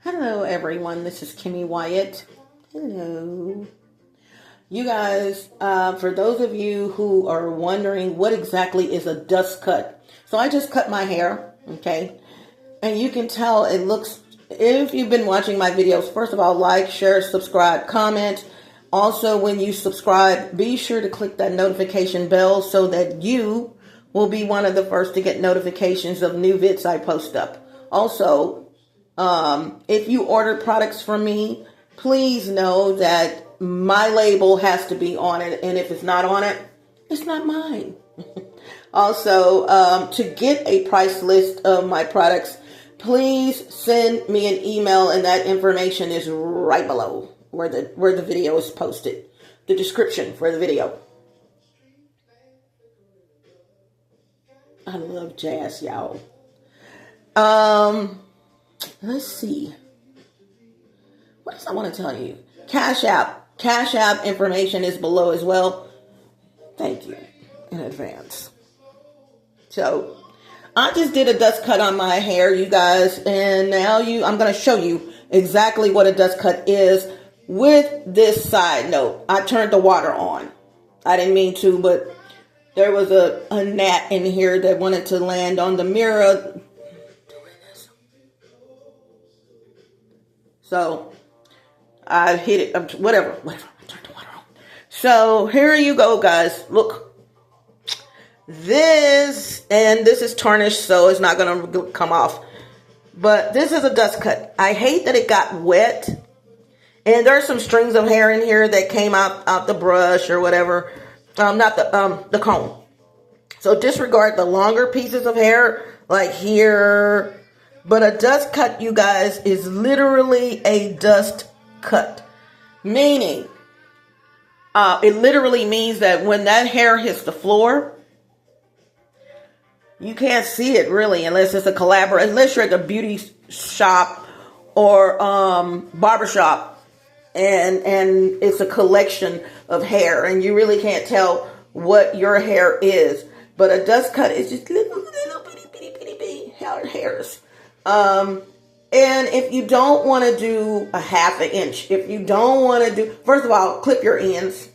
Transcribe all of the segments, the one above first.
Hello everyone, this is Kimmy Wyatt. Hello. You guys, for those of you who are wondering what exactly is a dust cut. So I just cut my hair, okay? And you can tell it looks, if you've been watching my videos, first of all, like, share, subscribe, comment. Also, when you subscribe, be sure to click that notification bell so that you will be one of the first to get notifications of new vids I post up. Also, if you order products from me, please know that my label has to be on it. And if it's not on it, it's not mine. Also, to get a price list of my products, please send me an email, and that information is right below where the video is posted. The description for the video. I love jazz, y'all. Let's see. What else I want to tell you? Cash App information is below as well. Thank you in advance. So, I just did a dust cut on my hair, you guys, and now I'm going to show you exactly what a dust cut is with this side note. I turned the water on. I didn't mean to, but there was a gnat in here that wanted to land on the mirror. So I hit it, whatever, I turned the water on. So here you go, guys. Look, this is tarnished, so it's not going to come off. But this is a dust cut. I hate that it got wet. And there's some strings of hair in here that came out the brush or whatever. Not the comb. So disregard the longer pieces of hair, like here. But a dust cut, you guys, is literally a dust cut. Meaning, it literally means that when that hair hits the floor, you can't see it really unless it's a collaboration, unless you're at a beauty shop or barbershop and it's a collection of hair and you really can't tell what your hair is. But a dust cut is just little bitty hairs. And if you don't want to do a half an inch, if you don't want to do, first of all, clip your ends.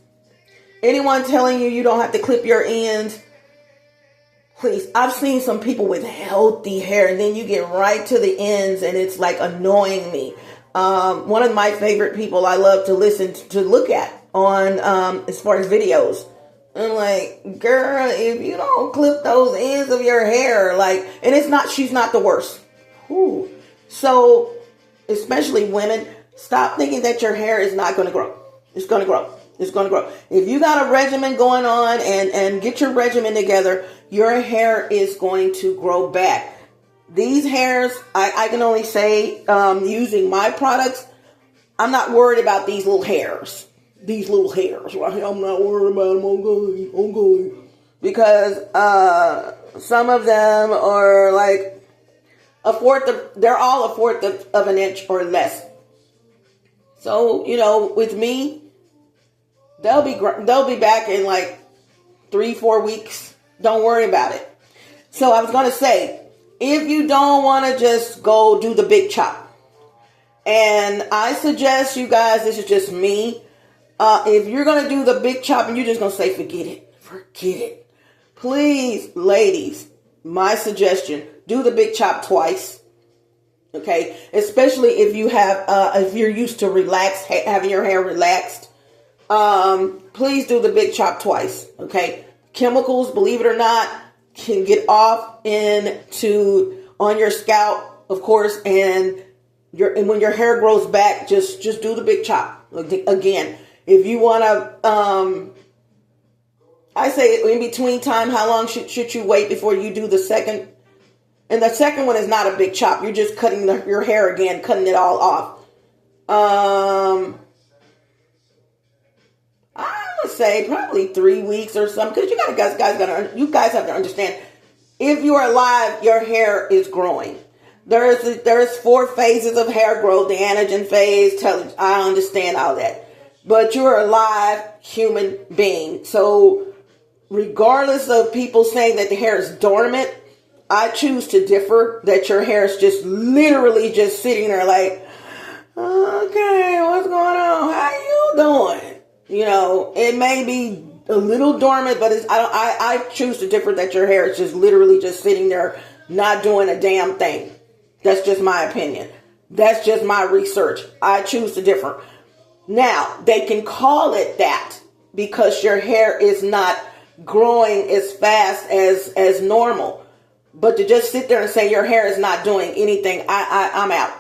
Anyone telling you don't have to clip your ends, please. I've seen some people with healthy hair and then you get right to the ends and it's like annoying me. One of my favorite people I love to look at on, as far as videos. I'm like, girl, if you don't clip those ends of your hair, and she's not the worst. Ooh. So, especially women, stop thinking that your hair is not going to grow. It's going to grow. It's going to grow. If you got a regimen going on and get your regimen together, your hair is going to grow back. These hairs, I can only say, using my products, I'm not worried about these little hairs. These little hairs, right? I'm not worried about them. I'm good. Because some of them are like they're all a fourth of an inch or less. So, with me, they'll be back in like 3-4 weeks. Don't worry about it. So I was going to say, if you don't want to just go do the big chop, and I suggest you guys, this is just me, if you're going to do the big chop and you're just going to say, forget it. Please, ladies, my suggestion, do the big chop twice. Okay. Especially if if you're used to having your hair relaxed. Please do the big chop twice. Okay. Chemicals, believe it or not, can get off on your scalp, of course, and when your hair grows back, just do the big chop. Again, if you want to, I say in between time, how long should you wait before you do the second? And the second one is not a big chop. You're just cutting your hair again, cutting it all off. I would say probably 3 weeks or something, because you guys have to understand, if you are alive, your hair is growing. There's 4 phases of hair growth, the anagen phase, I understand all that. But you're a live human being. So regardless of people saying that the hair is dormant, I choose to differ, that your hair is just literally just sitting there like, okay, what's going on? How you doing? You know, it may be a little dormant, but I choose to differ that your hair is just literally just sitting there, not doing a damn thing. That's just my opinion. That's just my research. I choose to differ. Now, they can call it that because your hair is not growing as fast as normal. But to just sit there and say your hair is not doing anything, I'm out.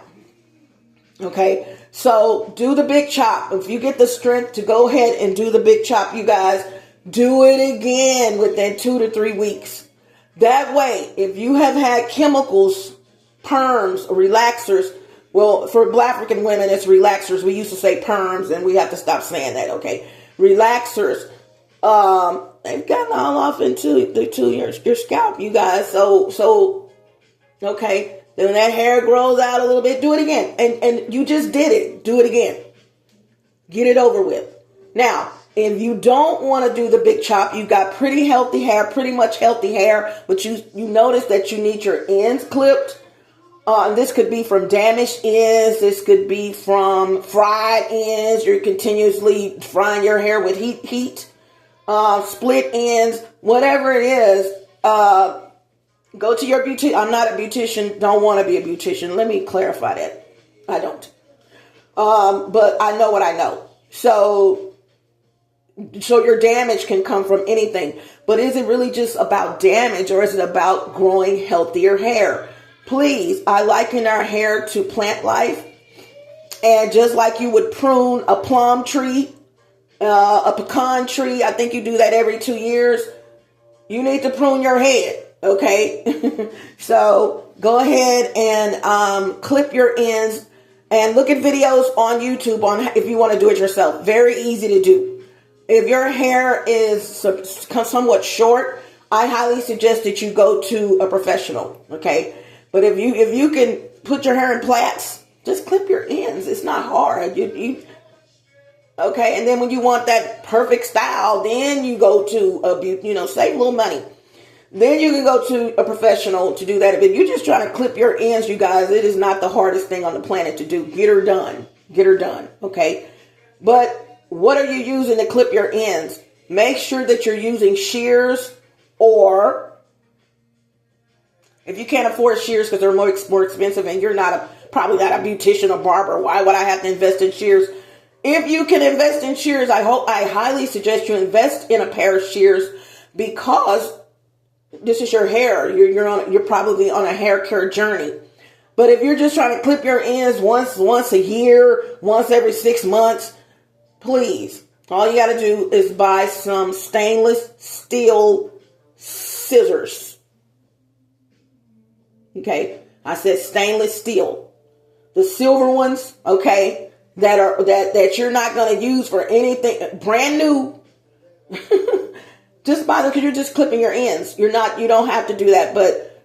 Okay, so do the big chop. If you get the strength to go ahead and do the big chop, you guys, do it again within 2 to 3 weeks. That way, if you have had chemicals, perms, relaxers, well, for Black African women, it's relaxers. We used to say perms, and we have to stop saying that, okay? Relaxers, they've gotten all off into your scalp, you guys. So, okay. Then when that hair grows out a little bit, do it again. And you just did it. Do it again. Get it over with. Now, if you don't want to do the big chop, you've got pretty healthy hair, pretty much healthy hair, but you notice that you need your ends clipped. This could be from damaged ends. This could be from fried ends. You're continuously frying your hair with heat. Split ends, whatever it is. Go to your beautician. I'm not a beautician. Don't want to be a beautician. Let me clarify that. I don't. But I know what I know. So your damage can come from anything. But is it really just about damage, or is it about growing healthier hair? Please, I liken our hair to plant life. And just like you would prune a plum tree, a pecan tree, I think you do that every 2 years. You need to prune your head. Okay, so go ahead and clip your ends and look at videos on YouTube on if you want to do it yourself. Very easy to do. If your hair is somewhat short, I highly suggest that you go to a professional. Okay, but if you can put your hair in plaits, just clip your ends. It's not hard. Okay, and then when you want that perfect style, then you go to save a little money. Then you can go to a professional to do that. If you're just trying to clip your ends, you guys, it is not the hardest thing on the planet to do. Get her done. Get her done. Okay. But what are you using to clip your ends? Make sure that you're using shears, or if you can't afford shears because they're more expensive and you're probably not a beautician or barber, why would I have to invest in shears? If you can invest in shears, I highly suggest you invest in a pair of shears, because this is your hair. You're probably on a hair care journey. But if you're just trying to clip your ends once a year, once every 6 months, please, all you got to do is buy some stainless steel scissors. Okay, I said stainless steel. The silver ones, okay, that you're not going to use for anything, brand new. Just buy them because you're just clipping your ends. You don't have to do that, but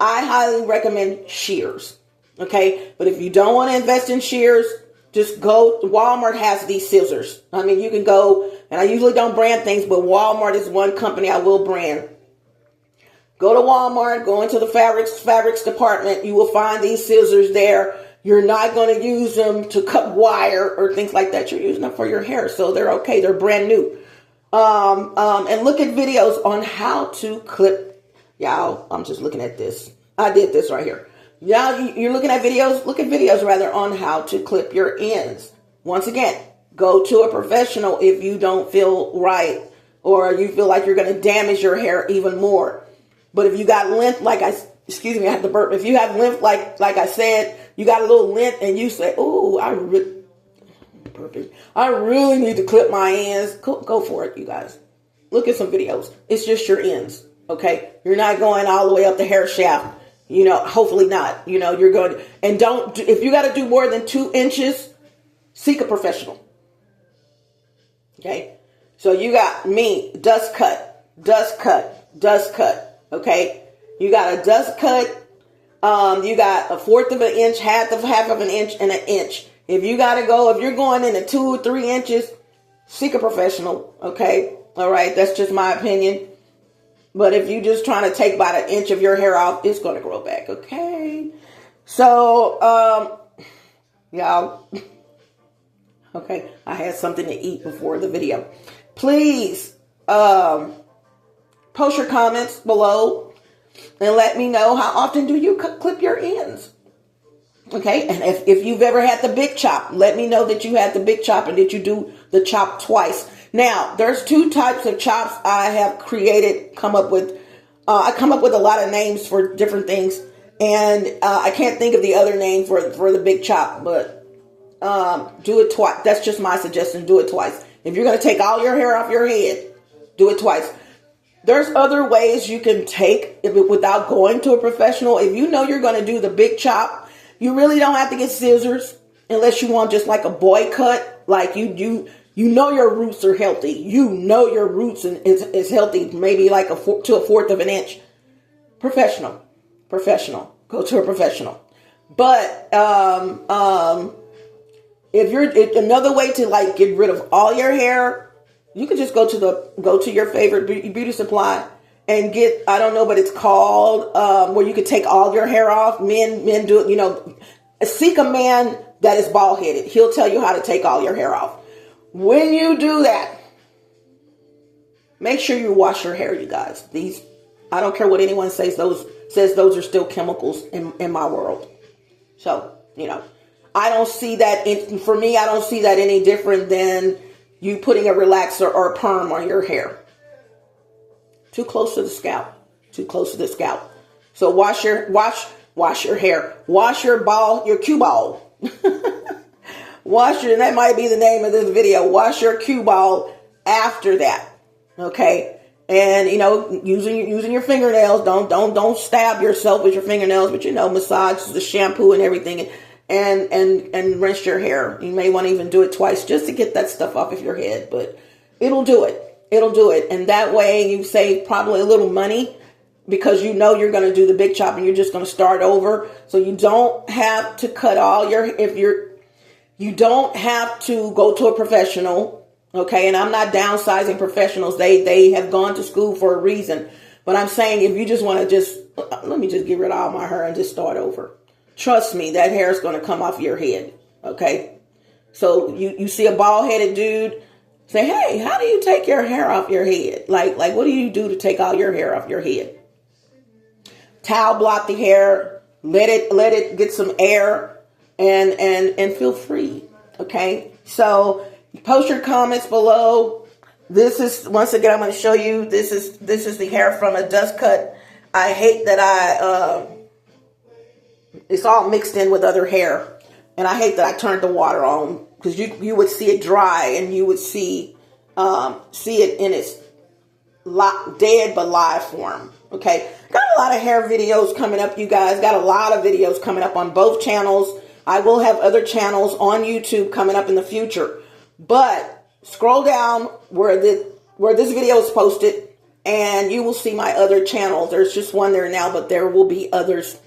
I highly recommend shears. Okay, but if you don't want to invest in shears, just go. Walmart has these scissors. I mean, you can go, and I usually don't brand things, but Walmart is one company I will brand. Go to Walmart, go into the fabrics department. You will find these scissors there. You're not going to use them to cut wire or things like that. You're using them for your hair, so they're okay. They're brand new. And look at videos on how to clip. Y'all, I'm just looking at this. I did this right here. Y'all, you're looking at videos. Look at videos rather on how to clip your ends. Once again, go to a professional if you don't feel right, or you feel like you're going to damage your hair even more. But if you got length, I have to burp. If you have length, like I said, you got a little length, and you say, "Oh, I really need to clip my ends." Go for it, you guys. Look at some videos. It's just your ends, okay? You're not going all the way up the hair shaft. Hopefully not. You're going, and don't, if you got to do more than 2 inches, seek a professional. Okay? So you got me, dust cut. Okay? You got a dust cut. You got 1/4 of an inch, half of an inch, and an inch. If you're going into 2 or 3 inches, seek a professional. Okay? All right. That's just my opinion. But if you're just trying to take about 1 inch of your hair off, it's going to grow back. Okay? So, y'all, Okay, I had something to eat before the video. Please post your comments below and let me know how often do you clip your ends. Okay, and if you've ever had the big chop, let me know that you had the big chop and that you do the chop twice. Now, there's two types of chops I have created, I come up with a lot of names for different things, and I can't think of the other name for the big chop, but do it twice. That's just my suggestion. Do it twice. If you're going to take all your hair off your head, do it twice. There's other ways you can take it without going to a professional. If you know you're going to do the big chop, you really don't have to get scissors unless you want just like a boy cut. Like you know your roots are healthy. You know your roots is healthy, maybe like to a fourth of an inch. Professional. Go to a professional. But if another way to like get rid of all your hair, you could just go to your favorite beauty supply and get, I don't know, but it's called where you could take all your hair off. Men do it. Seek a man that is bald headed. He'll tell you how to take all your hair off. When you do that, make sure you wash your hair, you guys. I don't care what anyone says. Those are still chemicals in my world. So I don't see that. For me, I don't see that any different than you putting a relaxer or a perm on your hair. Too close to the scalp. So wash your hair. Wash your cue ball. That might be the name of this video. Wash your cue ball after that. Okay? And using your fingernails, don't stab yourself with your fingernails, but massage the shampoo and everything and rinse your hair. You may want to even do it twice just to get that stuff off of your head, but it'll do it. And that way you save probably a little money because you're going to do the big chop and you're just going to start over. So you don't have to cut all you don't have to go to a professional. Okay. And I'm not downsizing professionals. They have gone to school for a reason, but I'm saying if you just want to let me just get rid of all my hair and just start over. Trust me, that hair is going to come off your head. Okay. So you see a bald headed dude, say, hey, how do you take your hair off your head? Like what do you do to take all your hair off your head? Towel block the hair, let it get some air and feel free. Okay. So post your comments below. This is, once again, I'm going to show you, this is the hair from a dust cut. I hate that it's all mixed in with other hair. And I hate that I turned the water on because you would see it dry and you would see it in its dead but live form. Okay. Got a lot of hair videos coming up, you guys. Got a lot of videos coming up on both channels. I will have other channels on YouTube coming up in the future. But scroll down where this video is posted and you will see my other channels. There's just one there now, but there will be others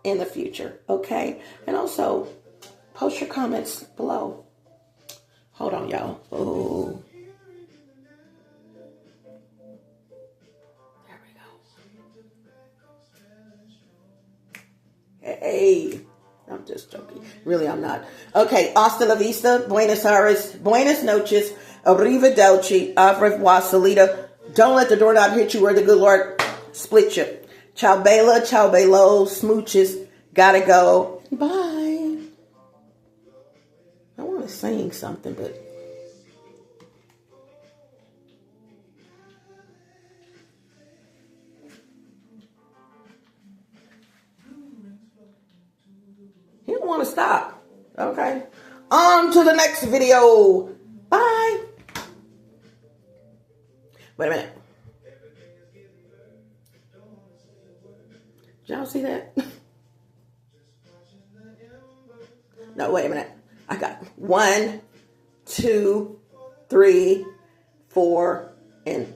in the future. Okay. And also post your comments below. Hold on, y'all. Oh, there we go. Hey, I'm just joking. Really, I'm not. Okay. Hasta la vista. Buenos Aires. Buenas noches. Arrivederci. Au revoir. Salida. Don't let the doorknob hit you where the good Lord split you. Ciao Bella. Ciao Bello. Smooches. Gotta go. Bye. I want to sing something, but he don't want to stop. Okay. On to the next video. Bye. Wait a minute. Did y'all see that? No, wait a minute. I got 1, 2, 3, 4, and